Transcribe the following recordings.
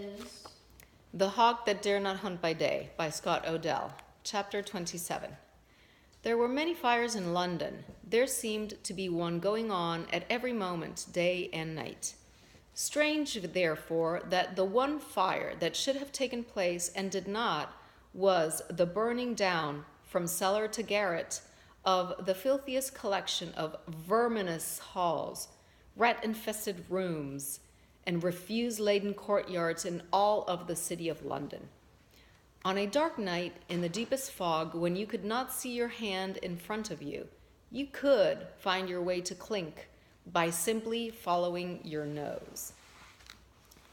is The Hawk That Dare Not Hunt by Day by Scott Odell, Chapter 27. There were many fires in London. There seemed to be one going on at every moment, day and night. Strange, therefore, that the one fire that should have taken place and did not was the burning down, from cellar to garret, of the filthiest collection of verminous halls, rat-infested rooms, and refuse-laden courtyards in all of the city of London. On a dark night, in the deepest fog, when you could not see your hand in front of you, you could find your way to Clink by simply following your nose.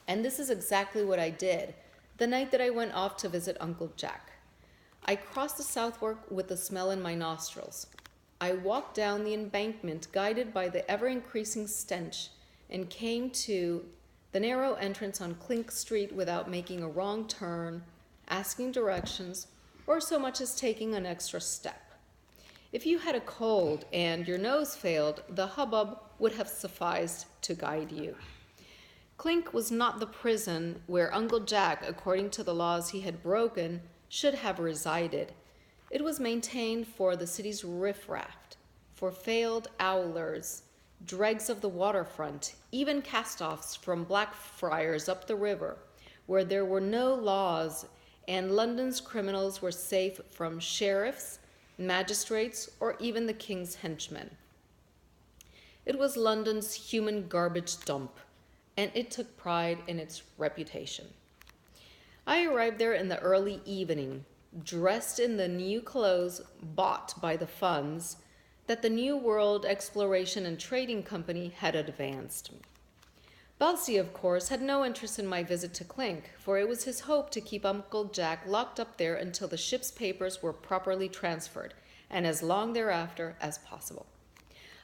And this is exactly what I did the night that I went off to visit Uncle Jack. I crossed the Southwark with the smell in my nostrils. I walked down the embankment, guided by the ever-increasing stench, and came to the narrow entrance on Clink Street without making a wrong turn, asking directions, or so much as taking an extra step. If you had a cold and your nose failed, the hubbub would have sufficed to guide you. Clink was not the prison where Uncle Jack, according to the laws he had broken, should have resided. It was maintained for the city's riffraff, for failed owlers, dregs of the waterfront, even cast-offs from Blackfriars up the river, where there were no laws and London's criminals were safe from sheriffs, magistrates, or even the king's henchmen. It was London's human garbage dump, and it took pride in its reputation. I arrived there in the early evening, dressed in the new clothes bought by the funds that the New World Exploration and Trading Company had advanced me. Balsy, of course, had no interest in my visit to Clink, for it was his hope to keep Uncle Jack locked up there until the ship's papers were properly transferred, and as long thereafter as possible.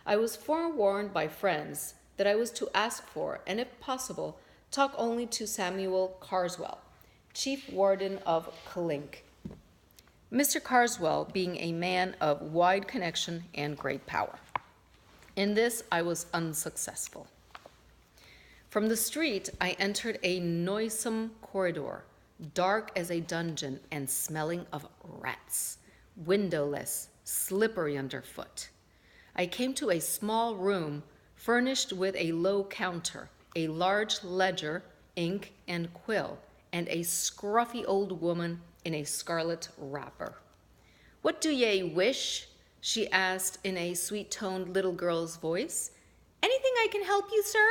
I was forewarned by friends that I was to ask for, and if possible, talk only to Samuel Carswell, chief warden of Clink, Mr. Carswell being a man of wide connection and great power. In this I was unsuccessful. From the street, I entered a noisome corridor, dark as a dungeon and smelling of rats, windowless, slippery underfoot. I came to a small room furnished with a low counter, a large ledger, ink, and quill, and a scruffy old woman in a scarlet wrapper. "What do ye wish?" she asked in a sweet-toned little girl's voice. "Anything I can help you, sir?"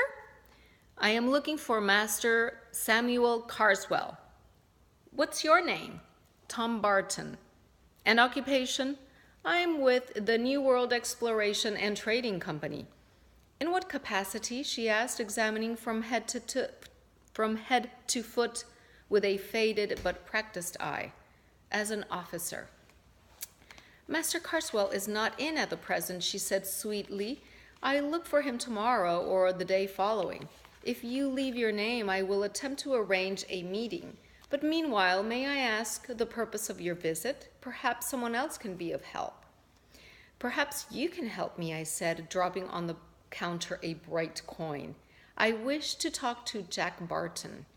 "I am looking for Master Samuel Carswell." "What's your name?" "Tom Barton." "And occupation?" "I'm with the New World Exploration and Trading Company." "In what capacity?" she asked, examining from head to foot with a faded but practiced eye. "As an officer." "Master Carswell is not in at the present," she said sweetly. "I look for him tomorrow or the day following. If you leave your name, I will attempt to arrange a meeting. But meanwhile, may I ask the purpose of your visit? Perhaps someone else can be of help." "Perhaps you can help me," I said, dropping on the counter a bright coin. "I wish to talk to Jack Barton."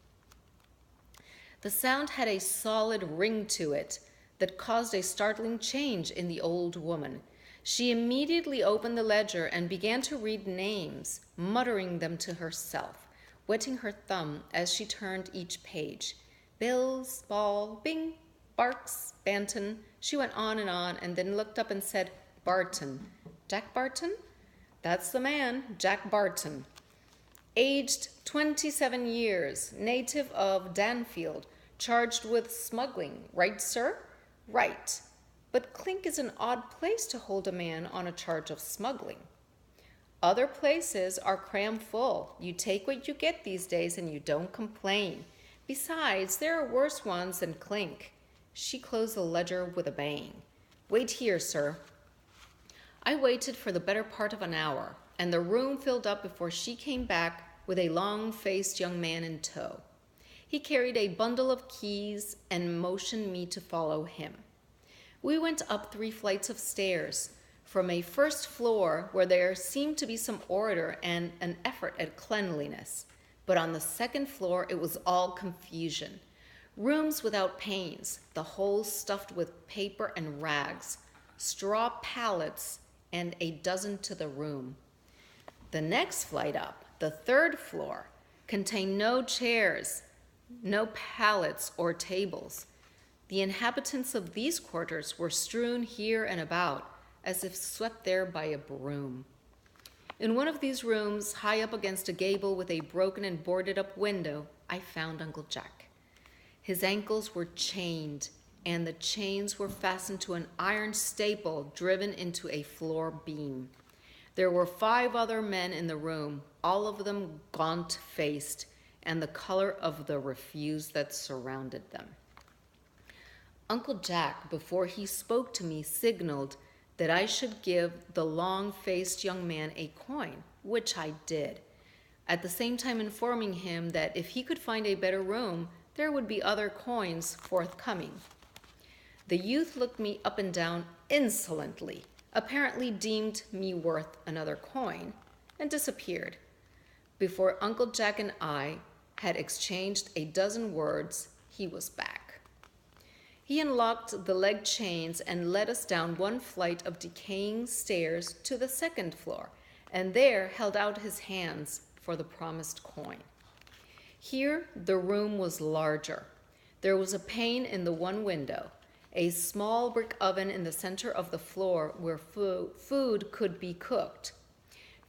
The sound had a solid ring to it that caused a startling change in the old woman. She immediately opened the ledger and began to read names, muttering them to herself, wetting her thumb as she turned each page. Bills, Ball, Bing, Barks, Banton. She went on, and then looked up and said, "Barton. Jack Barton? That's the man, Jack Barton. Aged 27 years, native of Danfield, charged with smuggling. Right, sir?" "Right. But Clink is an odd place to hold a man on a charge of smuggling." "Other places are cram full. You take what you get these days and you don't complain. Besides, there are worse ones than Clink." She closed the ledger with a bang. "Wait here, sir." I waited for the better part of an hour, and the room filled up before she came back with a long-faced young man in tow. He carried a bundle of keys and motioned me to follow him. We went up 3 flights of stairs, from a first floor where there seemed to be some order and an effort at cleanliness, But on the second floor, it was all confusion. Rooms without panes, the whole stuffed with paper and rags, straw pallets, and a dozen to the room. The next flight up, the third floor, contained no chairs, no pallets or tables. The inhabitants of these quarters were strewn here and about, as if swept there by a broom. In one of these rooms, high up against a gable with a broken and boarded-up window, I found Uncle Jack. His ankles were chained, and the chains were fastened to an iron staple driven into a floor beam. There were 5 other men in the room, all of them gaunt-faced, and the color of the refuse that surrounded them. Uncle Jack, before he spoke to me, signaled that I should give the long-faced young man a coin, which I did, at the same time informing him that if he could find a better room, there would be other coins forthcoming. The youth looked me up and down insolently, apparently deemed me worth another coin, and disappeared. Before Uncle Jack and I had exchanged a dozen words, he was back. He unlocked the leg chains and led us down one flight of decaying stairs to the second floor, and there held out his hands for the promised coin. Here the room was larger. There was a pane in the one window, a small brick oven in the center of the floor where food could be cooked.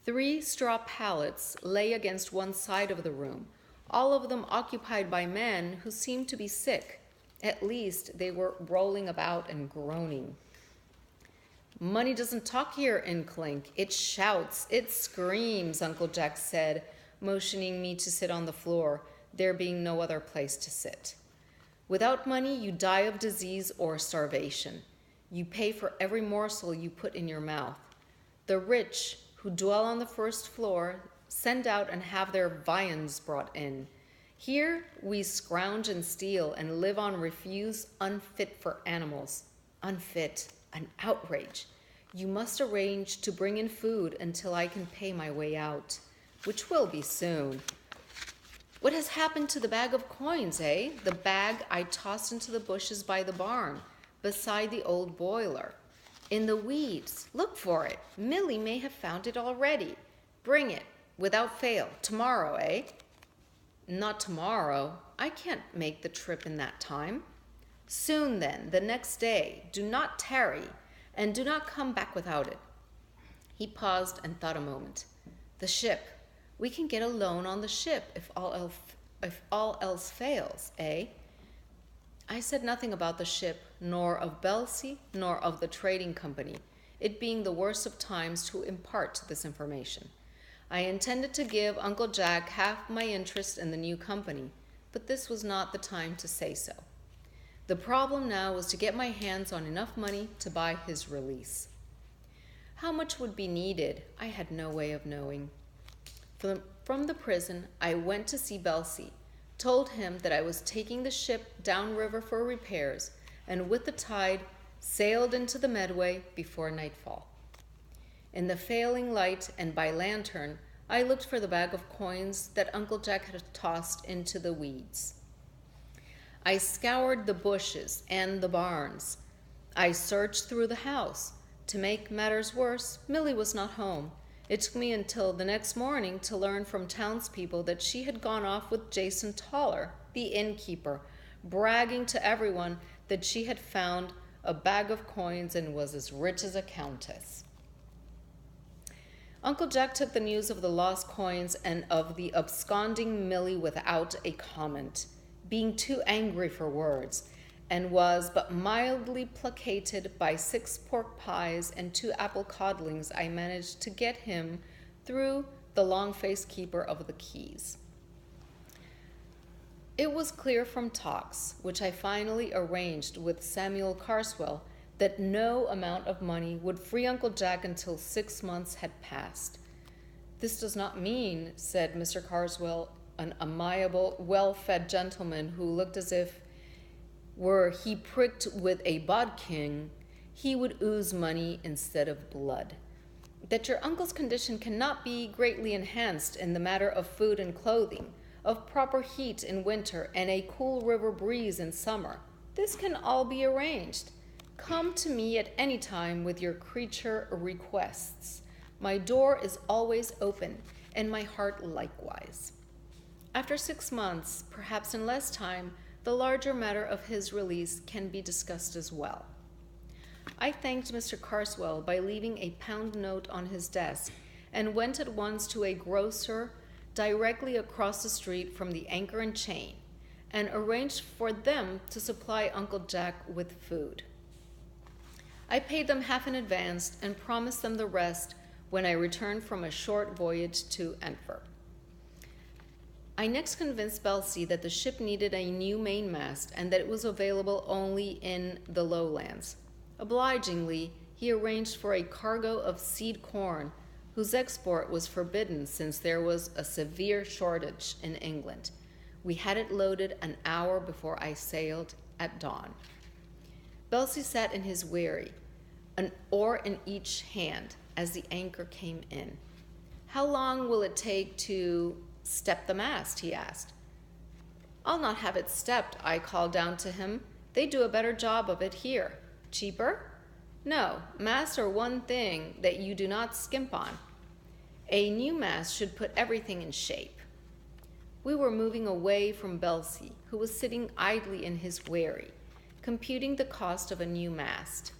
3 straw pallets lay against one side of the room, all of them occupied by men who seemed to be sick. At least they were rolling about and groaning. Money doesn't talk here in Clink. It shouts, it screams, Uncle Jack said, motioning me to sit on the floor, there being no other place to sit. Without money, you die of disease or starvation. You pay for every morsel you put in your mouth. The rich, who dwell on the first floor, send out and have their viands brought in. Here we scrounge and steal and live on refuse unfit for animals. Unfit, an outrage. You must arrange to bring in food until I can pay my way out, which will be soon. What has happened to the bag of coins, eh? The bag I tossed into the bushes by the barn, beside the old boiler. In the weeds. Look for it. Millie may have found it already. Bring it, without fail, tomorrow, eh? Not tomorrow. I can't make the trip in that time. Soon then, the next day. Do not tarry, and do not come back without it. He paused and thought a moment. The ship. We can get a loan on the ship if all else fails, eh? I said nothing about the ship, nor of Belsey, nor of the trading company, it being the worst of times to impart this information. I intended to give Uncle Jack half my interest in the new company, but this was not the time to say so. The problem now was to get my hands on enough money to buy his release. How much would be needed, I had no way of knowing. From the prison, I went to see Belsey, told him that I was taking the ship downriver for repairs, and with the tide, sailed into the Medway before nightfall. In the failing light and by lantern, I looked for the bag of coins that Uncle Jack had tossed into the weeds. I scoured the bushes and the barns. I searched through the house. To make matters worse, Millie was not home. It took me until the next morning to learn from townspeople that she had gone off with Jason Toller, the innkeeper, bragging to everyone that she had found a bag of coins and was as rich as a countess. Uncle Jack took the news of the lost coins and of the absconding Millie without a comment, being too angry for words, and was but mildly placated by 6 pork pies and 2 apple codlings I managed to get him through the long-faced keeper of the keys. It was clear from talks, which I finally arranged with Samuel Carswell, that no amount of money would free Uncle Jack until 6 months had passed. This does not mean, said Mr. Carswell, an amiable, well-fed gentleman who looked as if, were he pricked with a bodkin, he would ooze money instead of blood, that your uncle's condition cannot be greatly enhanced in the matter of food and clothing, of proper heat in winter and a cool river breeze in summer. This can all be arranged. Come to me at any time with your creature requests. My door is always open, and my heart likewise. After 6 months, perhaps in less time, the larger matter of his release can be discussed as well. I thanked Mr. Carswell by leaving a pound note on his desk and went at once to a grocer directly across the street from the Anchor and Chain and arranged for them to supply Uncle Jack with food. I paid them half in advance and promised them the rest when I returned from a short voyage to Antwerp. I next convinced Belsey that the ship needed a new mainmast and that it was available only in the lowlands. Obligingly, he arranged for a cargo of seed corn, whose export was forbidden since there was a severe shortage in England. We had it loaded an hour before I sailed at dawn. Belsey sat in his wherry, an oar in each hand, as the anchor came in. "How long will it take to step the mast?" he asked. "I'll not have it stepped," I called down to him. "They do a better job of it here." "Cheaper?" "No, masts are one thing that you do not skimp on. A new mast should put everything in shape." We were moving away from Belsey, who was sitting idly in his wherry, computing the cost of a new mast.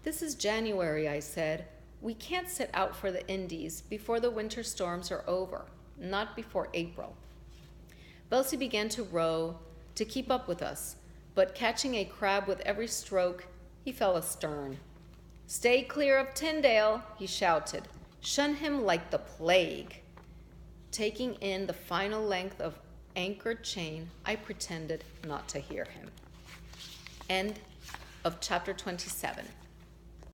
"This is January," I said. "We can't set out for the Indies before the winter storms are over, not before April." Belsey began to row to keep up with us, but catching a crab with every stroke, he fell astern. "Stay clear of Tyndale," he shouted. "Shun him like the plague." Taking in the final length of anchored chain, I pretended not to hear him. End of chapter 27.